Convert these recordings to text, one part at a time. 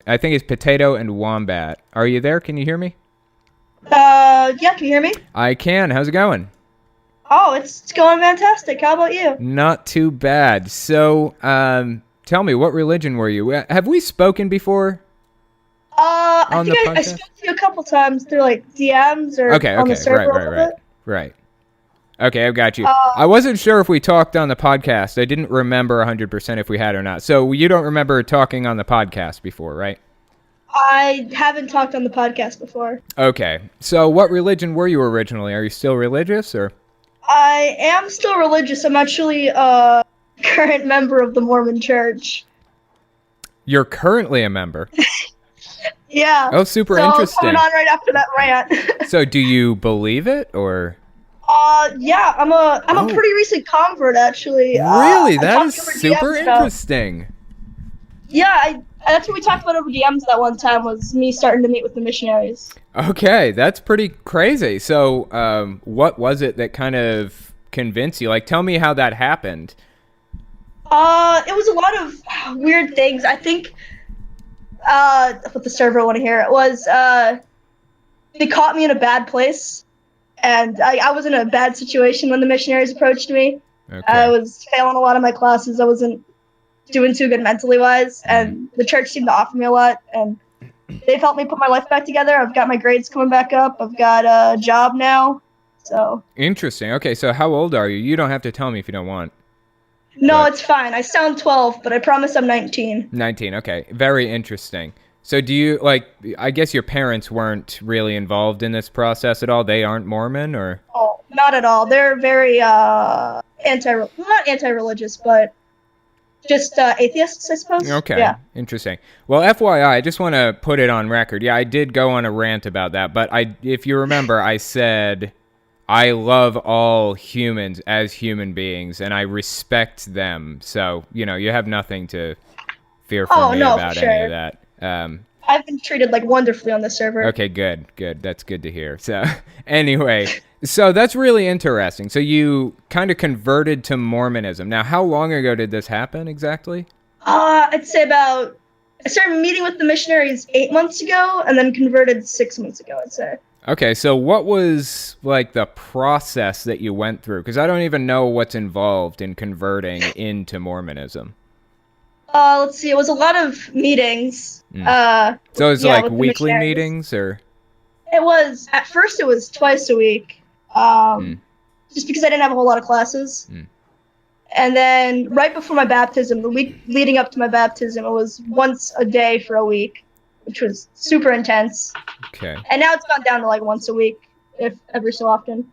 I think it's Potato and Wombat. Are you there? Can you hear me? Yeah, can you hear me? I can. How's it going? Oh, it's going fantastic. How about you? Not too bad. So, tell me, what religion were you? Have we spoken before I on the think I podcast? spoke to you a couple times through like DMs or Okay, on the server a little bit. right. Okay, I've got you. Uh, I wasn't sure if we talked on the podcast. I didn't remember 100% if we had or not. So you don't remember talking on the podcast before, right? I haven't talked on the podcast before. Okay. So what religion were you originally? Are you still religious or? I am still religious. I'm actually a current member of the Mormon Church. You're currently a member. Yeah. Oh, super so interesting. Coming on right after that rant. So do you believe it or? Yeah, I'm a pretty recent convert actually. Really? I That talked is to her super DMs about- interesting. Yeah, that's what we talked about over DMs that one time was me starting to meet with the missionaries. Okay, that's pretty crazy. So, what was it that kind of convinced you? Like, tell me how that happened. It was a lot of weird things. I think, what the server want to hear it was, they caught me in a bad place, and I was in a bad situation when the missionaries approached me. Okay. I was failing a lot of my classes. I wasn't doing too good mentally wise, and the church seemed to offer me a lot, and they've helped me put my life back together. I've got my grades coming back up. I've got a job now, so. Interesting. Okay, so how old are you? You don't have to tell me if you don't want. No, But- it's fine. I sound 12, but I promise I'm 19. 19. Okay, very interesting. So do you, like, I guess your parents weren't really involved in this process at all? They aren't Mormon or? Oh, not at all. They're very not anti-religious, but just atheists, I suppose. Okay, Yeah. interesting. Well, FYI, I just want to put it on record. Yeah, I did go on a rant about that, but if you remember, I said I love all humans as human beings, and I respect them. So, you have nothing to fear from me no, about for any of sure. that. I've been treated like wonderfully on this server. Okay, good. That's good to hear. So, anyway, so that's really interesting. So you kind of converted to Mormonism. Now, how long ago did this happen exactly? I'd say I started meeting with the missionaries 8 months ago, and then converted 6 months ago, I'd say. Okay, so what was like the process that you went through? Because I don't even know what's involved in converting into Mormonism. Let's see. It was a lot of meetings. So it's yeah, like with the weekly missionaries. meetings or? At first it was twice a week. Just because I didn't have a whole lot of classes. And then right before my baptism, the week leading up to my baptism, it was once a day for a week, which was super intense. Okay. And now it's gone down to like once a week, if every so often.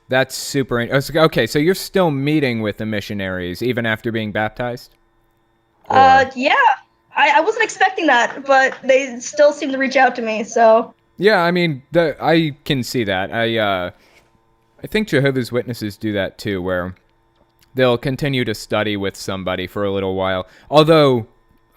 That's super. Okay, so you're still meeting with the missionaries even after being baptized? Yeah. I wasn't expecting that, but they still seem to reach out to me, so. Yeah, I mean, I can see that. I think Jehovah's Witnesses do that too, where they'll continue to study with somebody for a little while. Although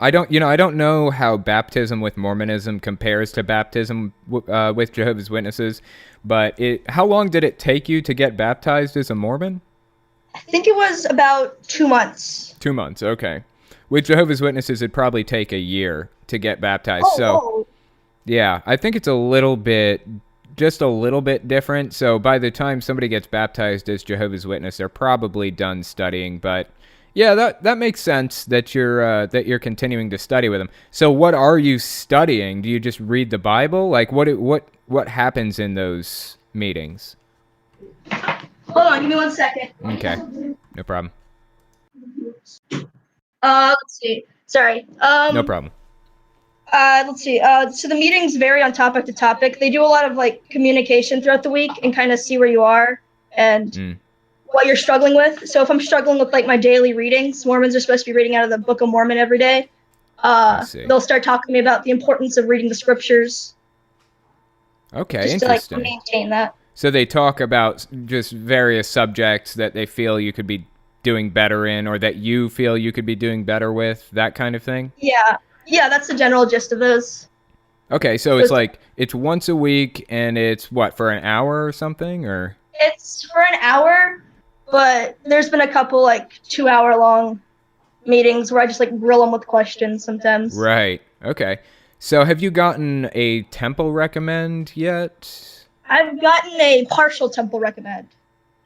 I don't know how baptism with Mormonism compares to baptism with Jehovah's Witnesses, but how long did it take you to get baptized as a Mormon? I think it was about 2 months. 2 months, okay. With Jehovah's Witnesses, it'd probably take a year to get baptized. Oh. Yeah, I think it's just a little bit different. So by the time somebody gets baptized as Jehovah's Witness, they're probably done studying. But yeah, that makes sense that you're continuing to study with them. So what are you studying? Do you just read the Bible? Like what happens in those meetings? Hold on, give me 1 second. Okay, no problem. Let's see. Sorry. No problem. Let's see. So the meetings vary on topic to topic. They do a lot of like communication throughout the week and kind of see where you are and what you're struggling with. So if I'm struggling with like my daily readings, Mormons are supposed to be reading out of the Book of Mormon every day. They'll start talking to me about the importance of reading the scriptures. Okay, just interesting. to like maintain that. So they talk about just various subjects that they feel you could be doing better in, or that you feel you could be doing better with, that kind of thing? Yeah, that's the general gist of this. Okay, so it's once a week, and it's what, for an hour or something, or? It's for an hour, but there's been a couple like 2 hour long meetings where I just like grill them with questions sometimes. Right. Okay. So have you gotten a temple recommend yet? I've gotten a partial temple recommend.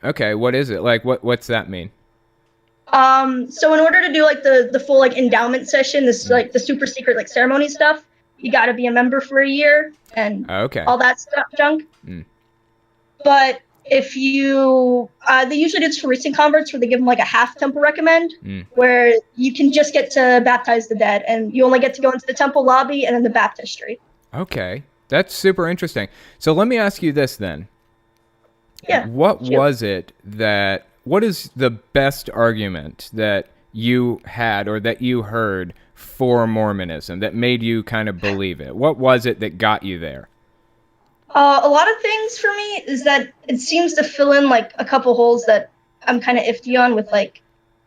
Okay, what is it? Like what's that mean? So in order to do like the full like endowment session, this like the super secret like ceremony stuff, you got to be a member for a year and Okay. all that stuff junk. Mm. But if you, they usually do this for recent converts where they give them like a half temple recommend, where you can just get to baptize the dead, and you only get to go into the temple lobby and then the baptistry. Okay. That's super interesting. So let me ask you this then. Yeah. What is the best argument that you had or that you heard for Mormonism that made you kind of believe it? What was it that got you there? A lot of things for me is that it seems to fill in like a couple holes that I'm kind of iffy on with like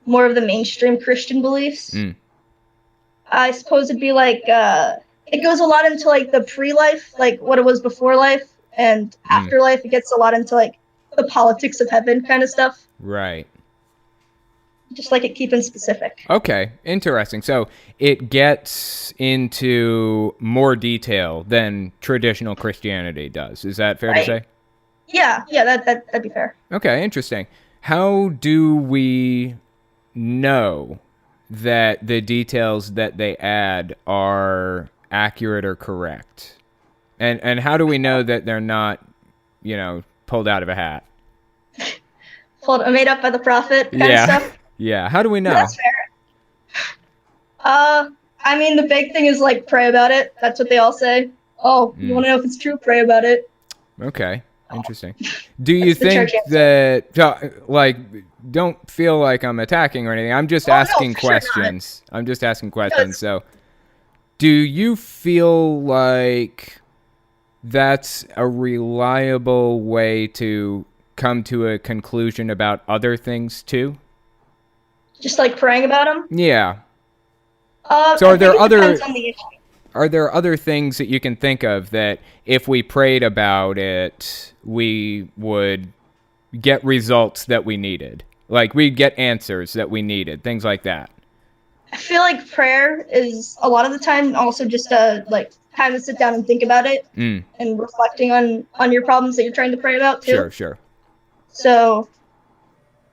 more of the mainstream Christian beliefs. I suppose it'd be like it goes a lot into like the pre-life, like what it was before life, and afterlife. It gets a lot into like the politics of heaven kind of stuff. Right. Just like it keeping specific. Okay, interesting. So it gets into more detail than traditional Christianity does. Is that fair to say? Yeah, that'd be fair. Okay, interesting. How do we know that the details that they add are accurate or correct? And how do we know that they're not, pulled out of a hat? Made up by the prophet kind of stuff? Yeah, how do we know? That's fair. I mean, the big thing is, like, pray about it. That's what they all say. Oh, you want to know if it's true? Pray about it. Okay, interesting. Do you think that, don't feel like I'm attacking or anything. I'm just asking questions. Sure I'm just asking questions. So, do you feel like that's a reliable way to come to a conclusion about other things, too? Just like praying about them? Yeah. So are there other things that you can think of that if we prayed about it, we would get results that we needed? Like we'd get answers that we needed, things like that. I feel like prayer is a lot of the time also just like time to sit down and think about it and reflecting on your problems that you're trying to pray about too. Sure. So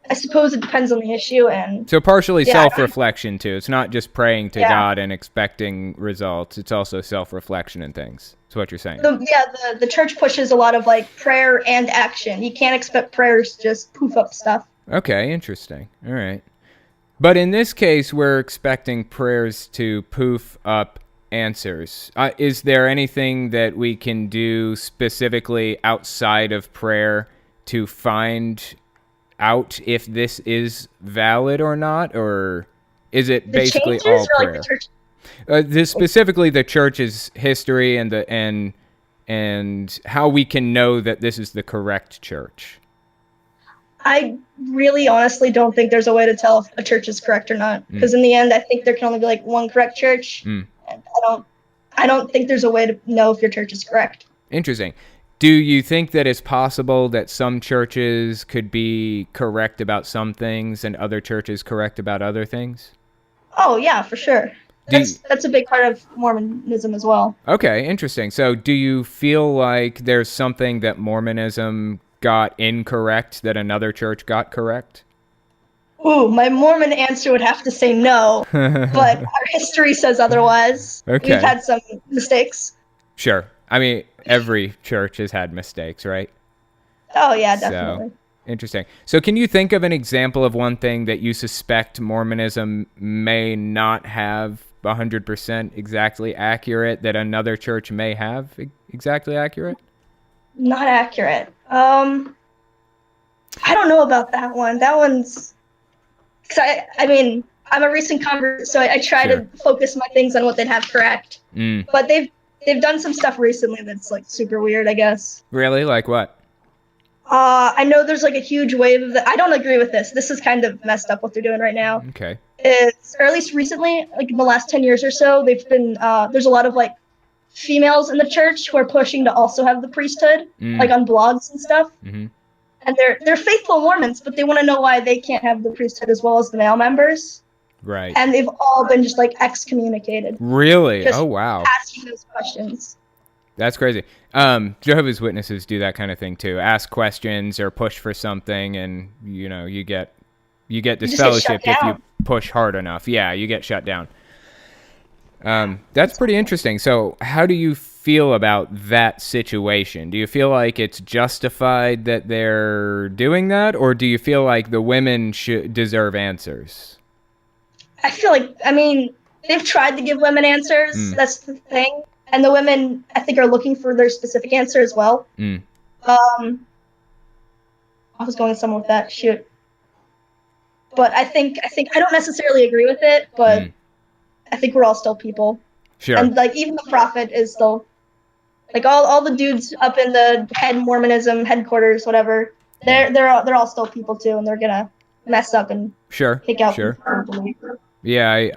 I suppose it depends on the issue, and so partially self-reflection too. It's not just praying to God and expecting results. It's also self-reflection and things. That's what you're saying. The church pushes a lot of like prayer and action. You can't expect prayers to just poof up stuff. Okay, interesting. All right, but in this case, we're expecting prayers to poof up answers. Is there anything that we can do specifically outside of prayer to find out if this is valid or not, or is it basically all prayer? Specifically the church's history and how we can know that this is the correct church. I really honestly don't think there's a way to tell if a church is correct or not, because in the end I think there can only be like one correct church, and I don't think there's a way to know if your church is correct. Interesting. Do you think that it's possible that some churches could be correct about some things and other churches correct about other things? Oh, yeah, for sure. That's a big part of Mormonism as well. Okay, interesting. So do you feel like there's something that Mormonism got incorrect that another church got correct? Ooh, my Mormon answer would have to say no, but our history says otherwise. Okay. We've had some mistakes. Sure. I mean, every church has had mistakes, right? Oh, yeah, definitely. So, interesting. So can you think of an example of one thing that you suspect Mormonism may not have 100% exactly accurate that another church may have exactly accurate? Not accurate. I don't know about that one. That one's... Cause I mean, I'm a recent convert, so I try to focus my things on what they'd have correct. But they've done some stuff recently that's like super weird, I guess. Really? Like what? I know there's like a huge wave of I don't agree with this. This is kind of messed up what they're doing right now. Okay. Or at least recently, like in the last 10 years or so, they've been there's a lot of like females in the church who are pushing to also have the priesthood, like on blogs and stuff. Mm-hmm. And they're faithful Mormons, but they want to know why they can't have the priesthood as well as the male members. Right. And they've all been just like excommunicated. Really? Just Oh, wow. asking those questions. That's crazy. Jehovah's Witnesses do that kind of thing too. Ask questions or push for something, and you get You just get shut disfellowshipped if you down. push hard enough. Yeah, you get shut down. That's pretty interesting. So, how do you feel about that situation? Do you feel like it's justified that they're doing that, or do you feel like the women should deserve answers? I feel like, I mean, they've tried to give women answers. Mm, That's the thing. And the women, I think, are looking for their specific answer as well. mm. Um, I was going somewhere with that. Shoot. But I think I don't necessarily agree with it, but I think we're all still people. Sure. And like even the prophet is still like all the dudes up in the head Mormonism headquarters, whatever. They're all still people too, and they're gonna mess up and Sure. pick out Sure. people. Yeah,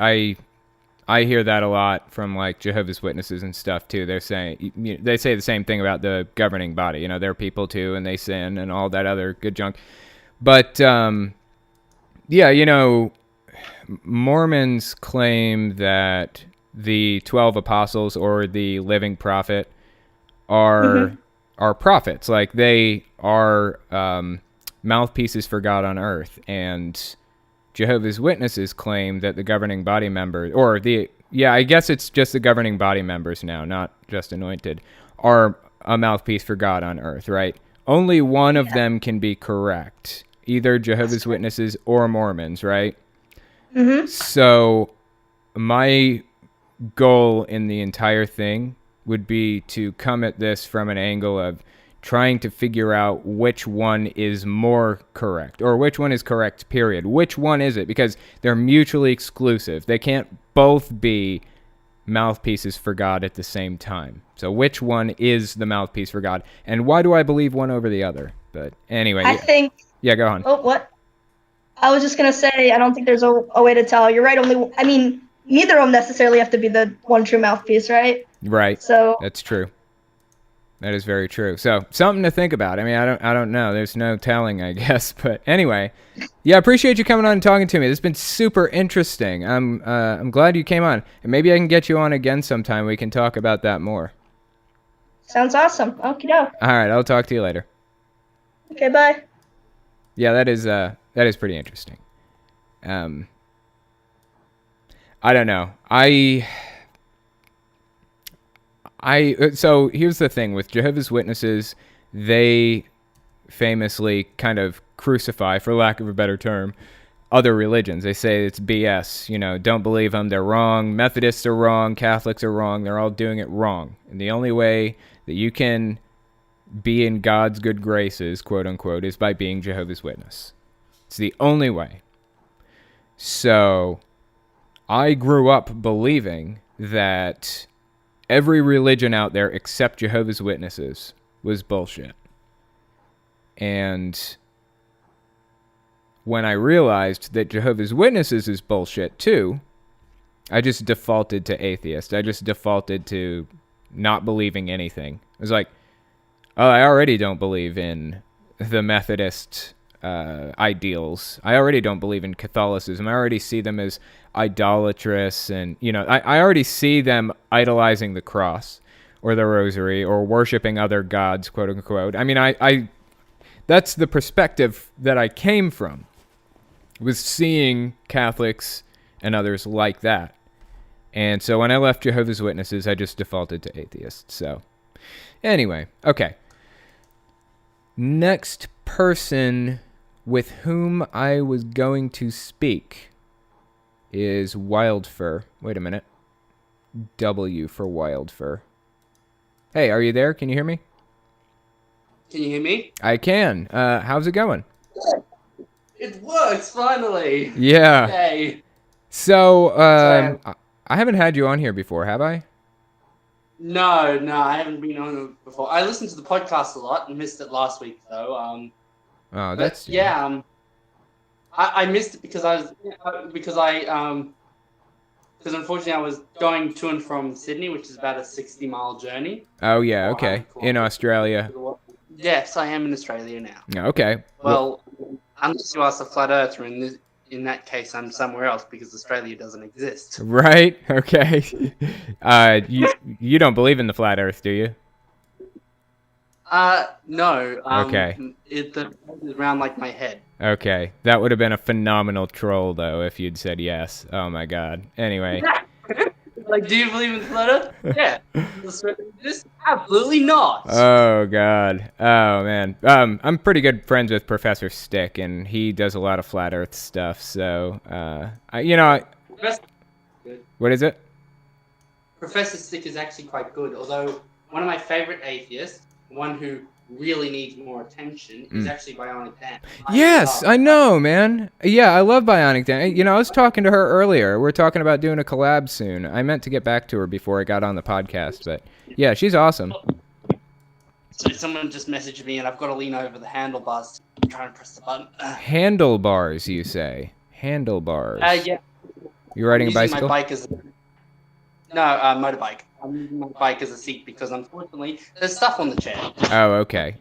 I hear that a lot from like Jehovah's Witnesses and stuff too. They're saying they say the same thing about the governing body. They're people too, and they sin and all that other good junk. But yeah, Mormons claim that the 12 apostles or the living prophet are prophets. Like they are mouthpieces for God on earth, and Jehovah's Witnesses claim that the governing body members, I guess it's just the governing body members now, not just anointed, are a mouthpiece for God on earth, right? Only one of them can be correct, either Jehovah's Witnesses or Mormons, right? Mm-hmm. So my goal in the entire thing would be to come at this from an angle of trying to figure out which one is more correct, or which one is correct, period. Which one is it? Because they're mutually exclusive. They can't both be mouthpieces for God at the same time. So which one is the mouthpiece for God? And why do I believe one over the other? But anyway. I think... Yeah, go on. Oh, what? I was just going to say, I don't think there's a way to tell. You're right. Neither of them necessarily have to be the one true mouthpiece, right? Right. So that's true. That is very true. So something to think about. I don't know. There's no telling, I guess. But anyway, yeah, I appreciate you coming on and talking to me. This has been super interesting. I'm glad you came on, and maybe I can get you on again sometime. We can talk about that more. Sounds awesome. Okie doke. All right, I'll talk to you later. Okay, bye. Yeah, that is pretty interesting. I don't know. So here's the thing with Jehovah's Witnesses, they famously kind of crucify, for lack of a better term, other religions. They say it's BS. Don't believe them. They're wrong. Methodists are wrong. Catholics are wrong. They're all doing it wrong. And the only way that you can be in God's good graces, quote unquote, is by being Jehovah's Witness. It's the only way. So I grew up believing that every religion out there except Jehovah's Witnesses was bullshit. And when I realized that Jehovah's Witnesses is bullshit too, I just defaulted to atheist. I just defaulted to not believing anything. I was like, oh, I already don't believe in the Methodist ideals. I already don't believe in Catholicism. I already see them as idolatrous, and I already see them idolizing the cross or the rosary or worshiping other gods, quote unquote. I that's the perspective that I came from, was seeing Catholics and others like that. And so when I left Jehovah's Witnesses, I just defaulted to atheists. So anyway, okay. Next person with whom I was going to speak is Wildfur. Wait a minute. W for Wildfur. Hey, are you there? Can you hear me? Can you hear me? I can. How's it going? It works, finally! Yeah. Yay! So, I haven't had you on here before, have I? No, I haven't been on it before. I listened to the podcast a lot and missed it last week, though. Oh, that's... Yeah, I missed it because because unfortunately I was going to and from Sydney, which is about a 60-mile journey. Oh, yeah, okay. In Australia. Yes, I am in Australia now. Okay. Well, unless you ask a flat earther, in that case, I'm somewhere else because Australia doesn't exist. Right? Okay. You don't believe in the flat Earth, do you? No. Okay. The is round like my head. Okay. That would have been a phenomenal troll, though, if you'd said yes. Oh my God. Anyway. Like, do you believe in the flat Earth? Yeah. This absolutely not. Oh God. Oh man. I'm pretty good friends with Professor Stick, and he does a lot of flat Earth stuff. So, Professor, good. what is it? Professor Stick is actually quite good. Although one of my favorite atheists, one who really needs more attention, is actually Bionic Dan. Yes, I know, man. Yeah, I love Bionic Dan. I was talking to her earlier. We're talking about doing a collab soon. I meant to get back to her before I got on the podcast, but yeah, she's awesome. So someone just messaged me, and I've got to lean over the handlebars to try and press the button. Handlebars, you say? Handlebars. Yeah. You're riding a using bicycle? my bike as motorbike. I'm using my bike as a seat because unfortunately there's stuff on the chair. Oh, okay.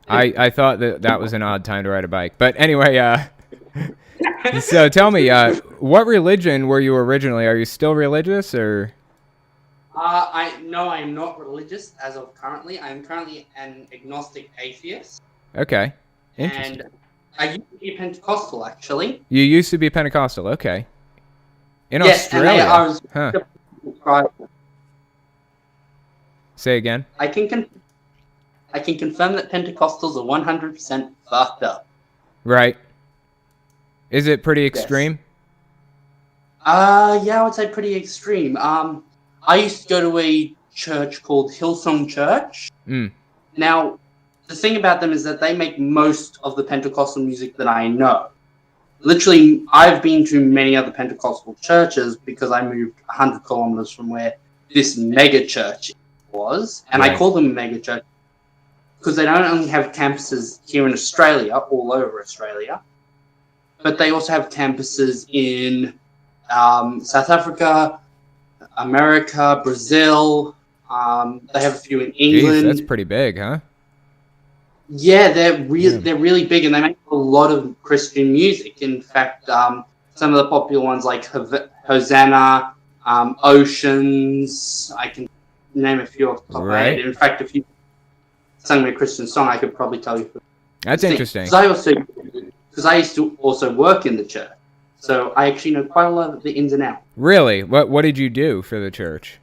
I thought that was an odd time to ride a bike. But anyway, so tell me, what religion were you originally? Are you still religious, or? I am not religious as of currently. I am currently an agnostic atheist. Okay. Interesting. And I used to be a Pentecostal, actually. You used to be Pentecostal, okay. In Yes, Australia? and I was... Huh. Say again? I can confirm that Pentecostals are 100% fucked up. Right. Is it pretty extreme? Yes. Yeah, I would say pretty extreme. I used to go to a church called Hillsong Church. Now, the thing about them is that they make most of the Pentecostal music that I know. Literally, I've been to many other Pentecostal churches because I moved 100 kilometers from where this mega church was. And I call them a mega church because they don't only have campuses here in Australia, all over Australia, but they also have campuses in South Africa, America, Brazil. They have a few in England. Jeez, that's pretty big, huh? Yeah, they're really big, and they make a lot of Christian music. In fact, some of the popular ones like Hosanna, Oceans. I can name a few off the top of my head. In fact, if you sung me a Christian song, I could probably tell you. That's interesting. Because I used to also work in the church, so I actually know quite a lot of the ins and outs. Really? What did you do for the church?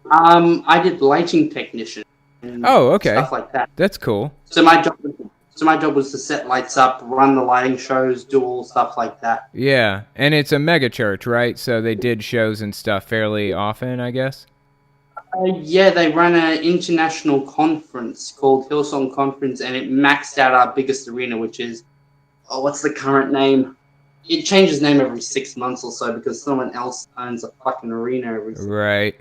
I did lighting technician. Oh, okay. Stuff like that. That's cool. So my job was to set lights up, run the lighting shows, do all stuff like that. Yeah, and it's a mega church, right? So they did shows and stuff fairly often, I guess? Yeah, they run an international conference called Hillsong Conference, and it maxed out our biggest arena, which is, what's the current name? It changes name every 6 months or so because someone else owns a fucking arena every 6 months. Right.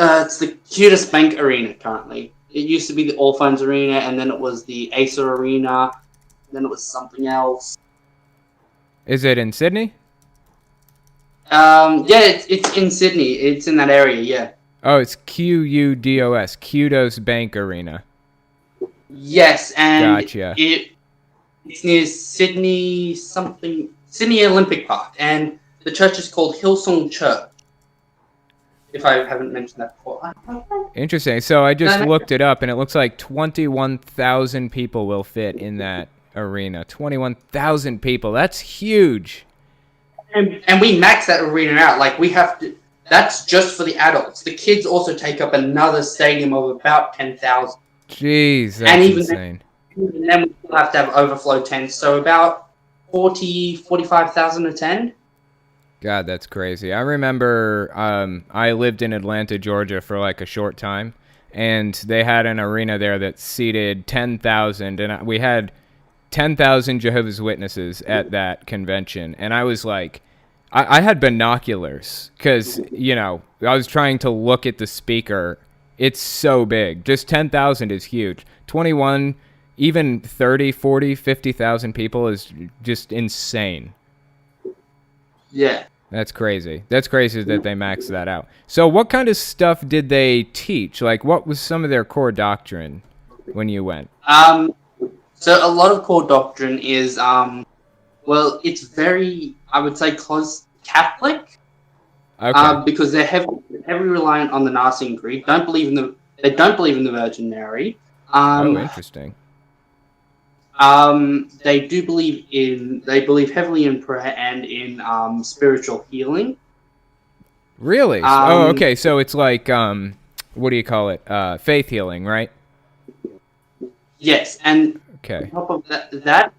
It's the Cutest Bank Arena currently. It used to be the All Phones Arena, and then it was the Acer Arena, then it was something else. Is it in Sydney? Yeah, it's in Sydney. It's in that area, yeah. Oh, it's Qudos, Kudos Bank Arena. Yes, and Gotcha. It's near Sydney Olympic Park, and the church is called Hillsong Church. If I haven't mentioned that before. Interesting. So I just looked it up, and it looks like 21,000 people will fit in that arena. 21,000 people. That's huge. And we max that arena out. Like, we have to... That's just for the adults. The kids also take up another stadium of about 10,000. Jeez, that's insane. And then we still have to have overflow tents. So about 45,000 attend. God, that's crazy. I remember I lived in Atlanta, Georgia for like a short time, and they had an arena there that seated 10,000, and we had 10,000 Jehovah's Witnesses at that convention. And I was like, I had binoculars because, I was trying to look at the speaker. It's so big. Just 10,000 is huge. 21, even 30, 40, 50,000 people is just insane. Yeah. That's crazy. That's crazy that they maxed that out. So what kind of stuff did they teach? Like, what was some of their core doctrine when you went? So a lot of core doctrine is, well, it's very, I would say, close Catholic. Okay. Because they're heavily reliant on the Nicene Creed. They don't believe in the Virgin Mary. Interesting. They believe heavily in prayer and in spiritual healing. Really? Okay. So it's like what do you call it? Faith healing, right? Yes, and okay. On top of that,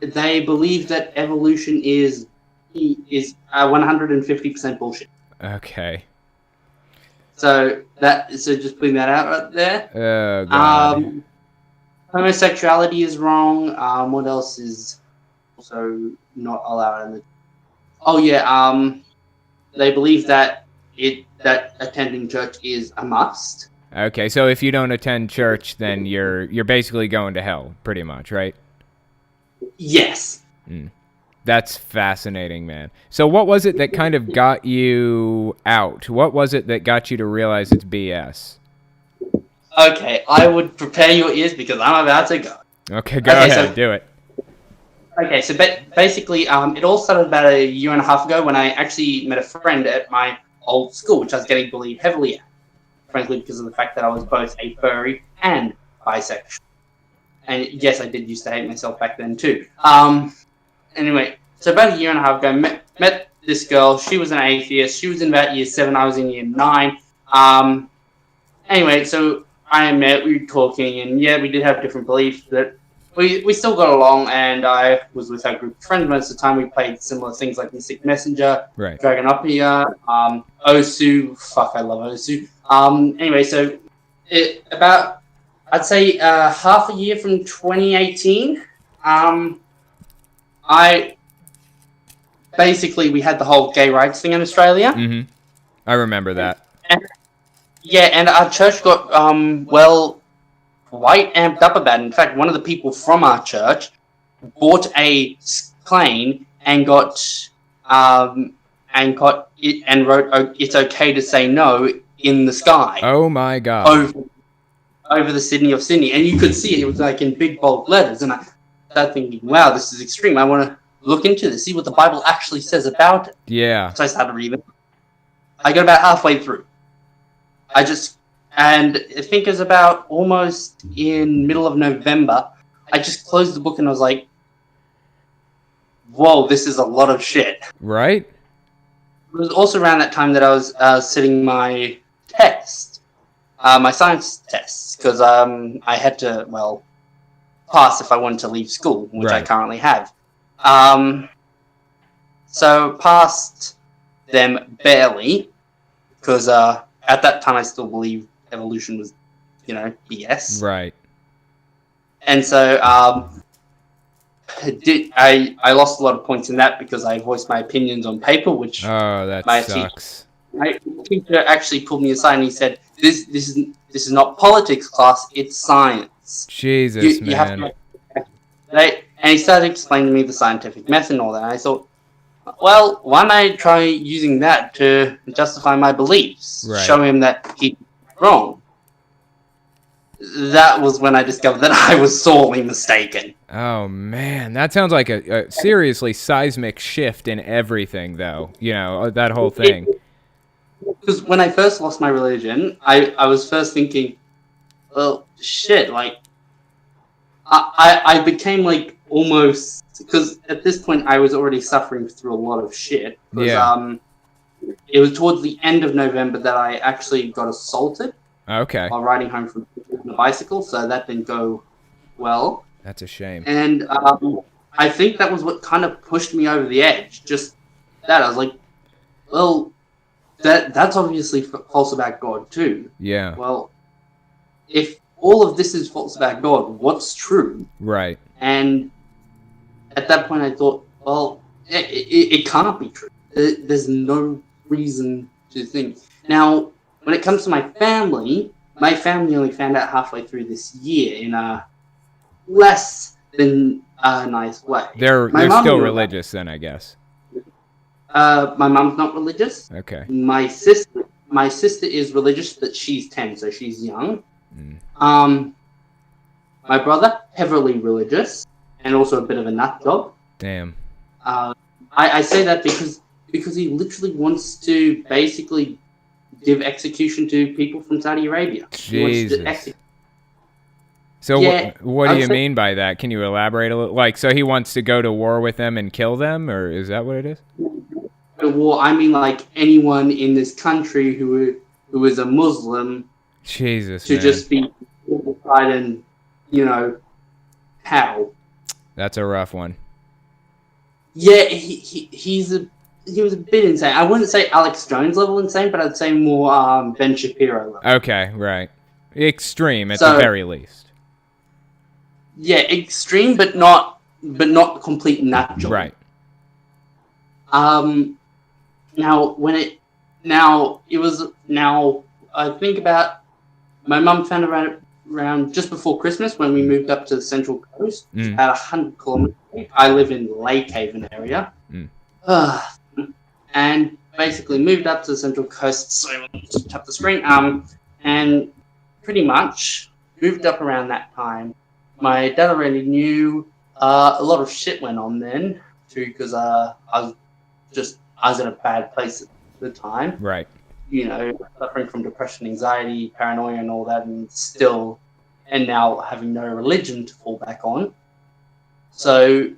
they believe that evolution is 150% bullshit. Okay. So just putting that out right there. Oh God. Homosexuality is wrong. What else is also not allowed in the? Oh yeah. They believe that attending church is a must. Okay, so if you don't attend church, then you're basically going to hell, pretty much, right? Yes. That's fascinating, man. So what was it that kind of got you out? What was it that got you to realize it's BS? Okay, I would prepare your ears because I'm about to go. Okay, go ahead, do it. Okay, so basically, it all started about a year and a half ago when I actually met a friend at my old school, which I was getting bullied heavily at, frankly, because of the fact that I was both a furry and bisexual. And yes, I did used to hate myself back then too. Anyway, so about a year and a half ago, met this girl. She was an atheist. She was in about year 7. I was in year 9. Anyway, so I met. We were talking, and yeah, we did have different beliefs, but we still got along. And I was with our group of friends most of the time. We played similar things like Mystic Messenger, right. Dragon Upia, Osu. Fuck, I love Osu. Anyway, so I'd say half a year from 2018. We had the whole gay rights thing in Australia. Mm-hmm. I remember that. And our church got quite amped up about it. In fact, one of the people from our church bought a plane and got it and wrote "It's okay to say no" in the sky. Oh my God! Over the Sydney of Sydney, and you could see it. It was like in big bold letters, and I started thinking, "Wow, this is extreme. I want to look into this, see what the Bible actually says about it." Yeah. So I started reading. I got about halfway through. I think it was about almost in middle of November. I just closed the book and I was like, "Whoa, this is a lot of shit." Right. It was also around that time that I was sitting my test, my science tests, because I had to pass if I wanted to leave school, which I currently have. So passed them barely, because at that time I still believed evolution was, BS. Right. And so I lost a lot of points in that because I voiced my opinions on paper, which that sucks. My teacher actually pulled me aside and he said, "This is not politics class, it's science." Jesus, man. You have to, and he started explaining to me the scientific method and all that. And I thought, well, why don't I try using that to justify my beliefs? Right. Show him that he's wrong. That was when I discovered that I was sorely mistaken. Oh, man. That sounds like a seriously seismic shift in everything, though. That whole thing. Because when I first lost my religion, I was first thinking, well, shit, I became almost, because at this point I was already suffering through a lot of shit. Because it was towards the end of November that I actually got assaulted. Okay. While riding home from the bicycle, so that didn't go well. That's a shame. And I think that was what kind of pushed me over the edge. Just that, I was like, well, that's obviously false about God too. Yeah. Well, if all of this is false about God, what's true? Right. And at that point I thought, well, it can't be true. There's no reason to think. Now, when it comes to my family only found out halfway through this year in a less than nice way. They're still religious then, I guess. My mom's not religious. Okay. My sister is religious, but she's 10, so she's young. My My brother, heavily religious, and also a bit of a nut job. Damn. I say that because he literally wants to basically give execution to people from Saudi Arabia. Jesus. So yeah, what do you mean by that? Can you elaborate a little? Like, so he wants to go to war with them and kill them, or is that what it is? Well, I mean, like anyone in this country who is a Muslim, Jesus, to man. just be crucified and, how? That's a rough one. Yeah, he was a bit insane. I wouldn't say Alex Jones level insane, but I'd say more Ben Shapiro level. Okay, right. Extreme at the very least. Yeah, extreme, but not complete nut job. Right. I think about my mum found around just before Christmas when we moved up to the Central Coast, about 100 kilometers. I live in Lake Haven area. And basically moved up to the Central Coast, so just tap the screen, and pretty much moved up around that time. My dad already knew a lot of shit went on then, too, because I was in a bad place at the time. Right. Suffering from depression, anxiety, paranoia, and all that, and now having no religion to fall back on. So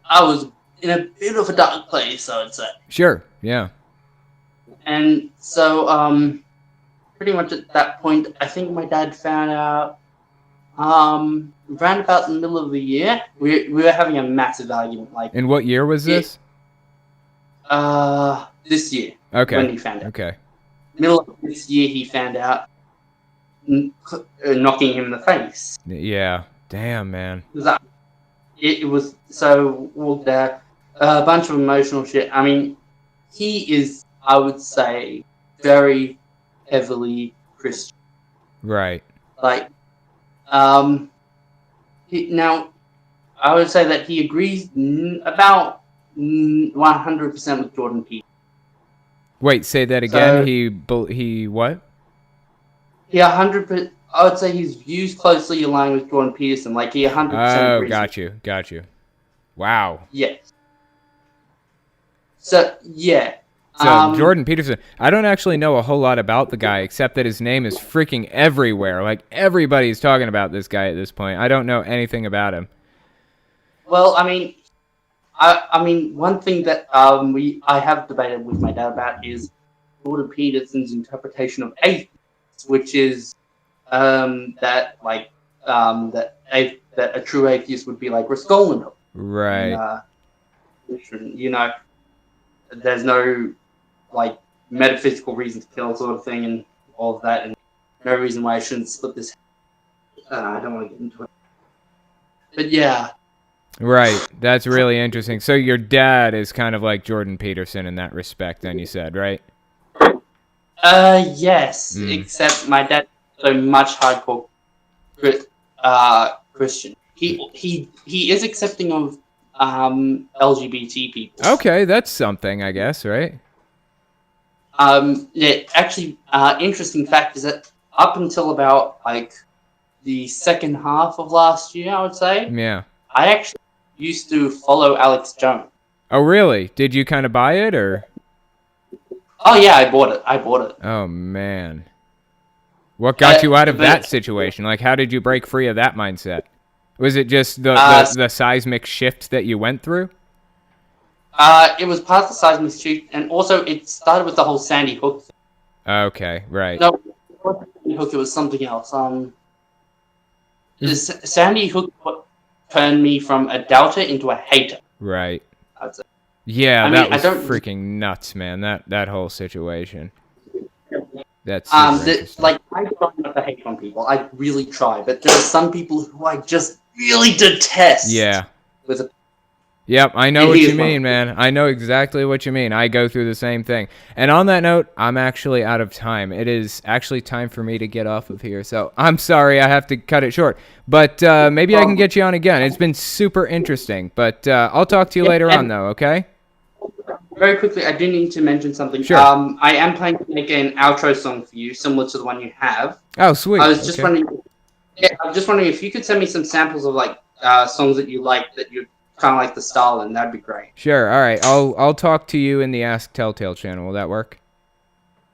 I was in a bit of a dark place, I would say. Sure, yeah. And so, pretty much at that point, I think my dad found out, around about the middle of the year, we were having a massive argument. Like, and what year was this? This year. Okay. When he found out. Okay. Middle of this year, he found out, knocking him in the face. Yeah. Damn, man. It was so a bunch of emotional shit. I mean, he is, I would say, very heavily Christian. Right. Like, now, I would say that he agrees about 100% with Jordan Peterson. Wait, say that again. He what? Yeah, 100%. I would say his views closely align with Jordan Peterson. Like, he 100% agrees. Oh, got you. Wow. Yes. So, yeah. So, Jordan Peterson, I don't actually know a whole lot about the guy, except that his name is freaking everywhere. Like, everybody's talking about this guy at this point. I don't know anything about him. Well, I mean, one thing that I have debated with my dad about is Jordan Peterson's interpretation of atheists, which is that a true atheist would be like Raskolnikov. Right. There's no metaphysical reason to kill, sort of thing, and all of that, and no reason why I shouldn't split this. I don't want to get into it, but yeah. Right. That's really interesting. So your dad is kind of like Jordan Peterson in that respect, then you said, right? Yes. Except my dad is so much hardcore Christian. He is accepting of LGBT people. Okay, that's something, I guess, right? Yeah, actually, interesting fact is that up until about the second half of last year, I would say. Yeah. I actually used to follow Alex Jones. Oh, really? Did you kind of buy it, or? Oh, yeah, I bought it. Oh, man. What got you out of that situation? Like, how did you break free of that mindset? Was it just the seismic shift that you went through? It was part of the seismic shift, and also it started with the whole Sandy Hook thing. Okay, right. No, it wasn't Sandy Hook, it was something else. Sandy Hook turned me from a doubter into a hater. Right. I'd say. Yeah, that was freaking nuts, man. That whole situation. That's I try not to hate on people. I really try, but there are some people who I just really detest. Yeah. Yep, I know what you mean, man. I know exactly what you mean. I go through the same thing. And on that note, I'm actually out of time. It is actually time for me to get off of here. So I'm sorry I have to cut it short. But maybe I can get you on again. It's been super interesting. But I'll talk to you later on, though, okay? Very quickly, I do need to mention something. Sure. I am planning to make an outro song for you, similar to the one you have. Oh, sweet. I was just wondering, Yeah, I'm just wondering if you could send me some samples of like songs that you like that you kind of like the style, and that'd be great. Sure. All right. I'll talk to you in the Ask Telltale channel. Will that work?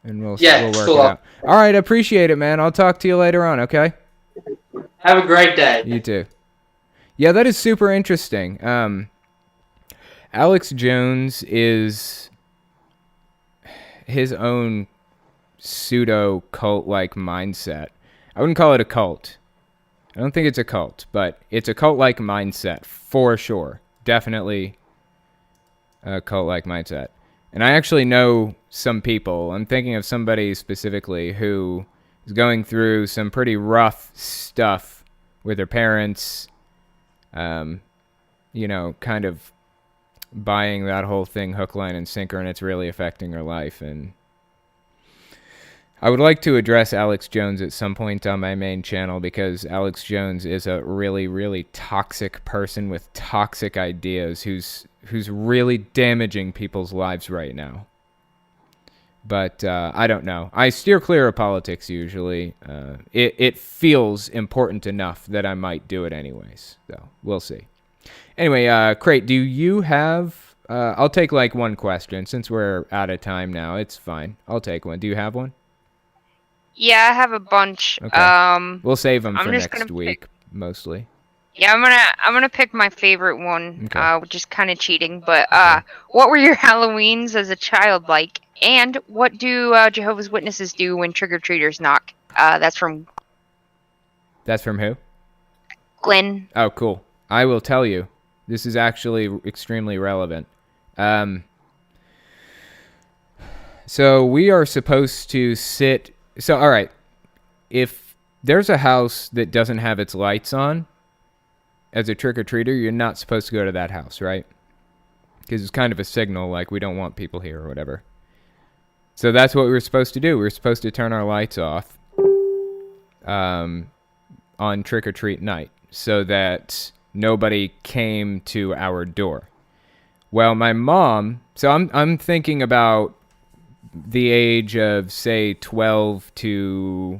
And we'll work it out. All right. Appreciate it, man. I'll talk to you later on. Okay. Have a great day. You too. Yeah, that is super interesting. Alex Jones is his own pseudo cult-like mindset. I wouldn't call it a cult. I don't think it's a cult, but it's a cult-like mindset for sure. Definitely a cult-like mindset. And I actually know some people. I'm thinking of somebody specifically who is going through some pretty rough stuff with their parents, kind of buying that whole thing hook, line, and sinker, and it's really affecting her life. And I would like to address Alex Jones at some point on my main channel, because Alex Jones is a really, really toxic person with toxic ideas who's really damaging people's lives right now. But I don't know. I steer clear of politics usually. It feels important enough that I might do it anyways. So we'll see. Anyway, Crate, do you have... I'll take like one question. Since we're out of time now, it's fine. I'll take one. Do you have one? Yeah, I have a bunch. Okay. We'll save them for next week, mostly. Yeah, I'm gonna pick my favorite one, which is kind of cheating. But Okay. what were your Halloweens as a child like? And what do Jehovah's Witnesses do when trick-or-treaters knock? That's from who? Glenn. Oh, cool. I will tell you. This is actually extremely relevant. So we are supposed to sit... So, all right. If there's a house that doesn't have its lights on, as a trick-or-treater, you're not supposed to go to that house, right? Because it's kind of a signal, like, we don't want people here or whatever. So that's what we were supposed to do. We were supposed to turn our lights off on trick-or-treat night so that nobody came to our door. Well, my mom... So I'm thinking about the age of, say, 12 to,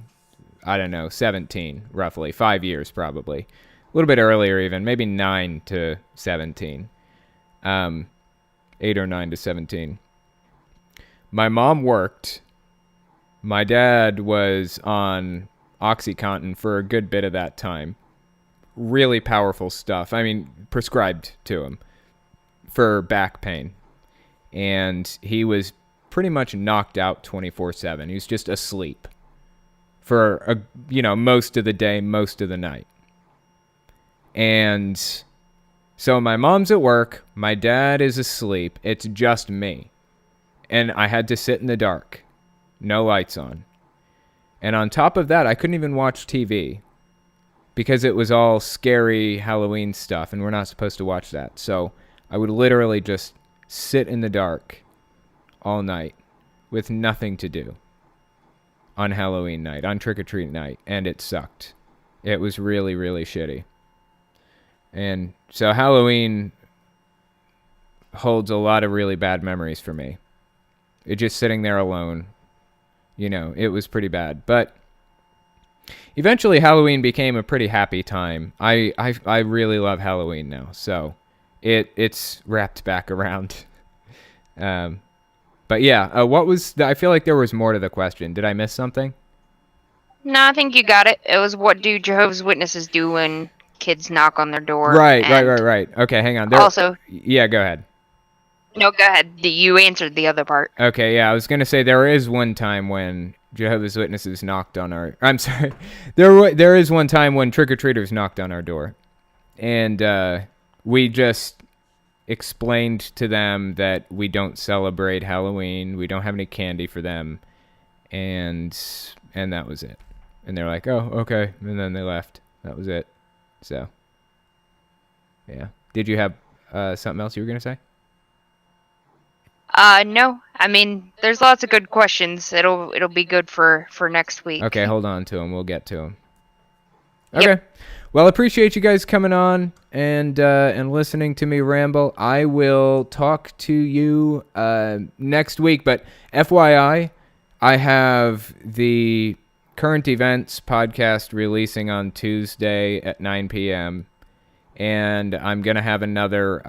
I don't know, 17, roughly. 5 years, probably. A little bit earlier even, maybe 9 to 17. 8 or 9 to 17. My mom worked. My dad was on OxyContin for a good bit of that time. Really powerful stuff. I mean, prescribed to him for back pain. And he was pretty much knocked out 24/7. He was just asleep for, most of the day, most of the night. And so my mom's at work, my dad is asleep, it's just me. And I had to sit in the dark, no lights on. And on top of that, I couldn't even watch TV because it was all scary Halloween stuff, and we're not supposed to watch that. So I would literally just sit in the dark all night with nothing to do on Halloween night, on trick-or-treat night, and it sucked. It was really, really shitty. And so Halloween holds a lot of really bad memories for me. It just sitting there alone, it was pretty bad. But eventually Halloween became a pretty happy time. I really love Halloween now, so it's wrapped back around. But yeah, I feel like there was more to the question. Did I miss something? No, I think you got it. It was, what do Jehovah's Witnesses do when kids knock on their door? Right. Okay, hang on. Yeah, go ahead. No, go ahead. You answered the other part. Okay, yeah, I was going to say there is one time when Jehovah's Witnesses knocked on our... I'm sorry. There is one time when trick-or-treaters knocked on our door. And we just explained to them that we don't celebrate Halloween. We don't have any candy for them. And that was it. And they're like, oh, okay. And then they left. That was it. So, yeah. Did you have something else you were going to say? No. I mean, there's lots of good questions. It'll be good for next week. Okay, hold on to them. We'll get to them. Okay. Yep. Well, I appreciate you guys coming on and listening to me ramble. I will talk to you next week. But FYI, I have the current events podcast releasing on Tuesday at 9 p.m. And I'm going to have another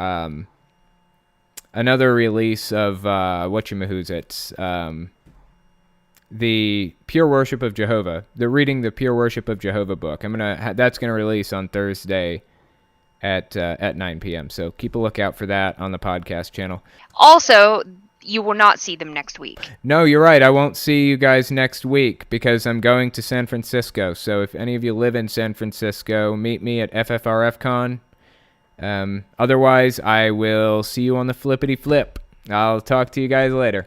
release of the Pure Worship of Jehovah. They're reading the Pure Worship of Jehovah book. That's going to release on Thursday at 9 p.m. So keep a lookout for that on the podcast channel. Also, you will not see them next week. No, you're right. I won't see you guys next week because I'm going to San Francisco. So if any of you live in San Francisco, meet me at FFRFCon. Otherwise, I will see you on the flippity flip. I'll talk to you guys later.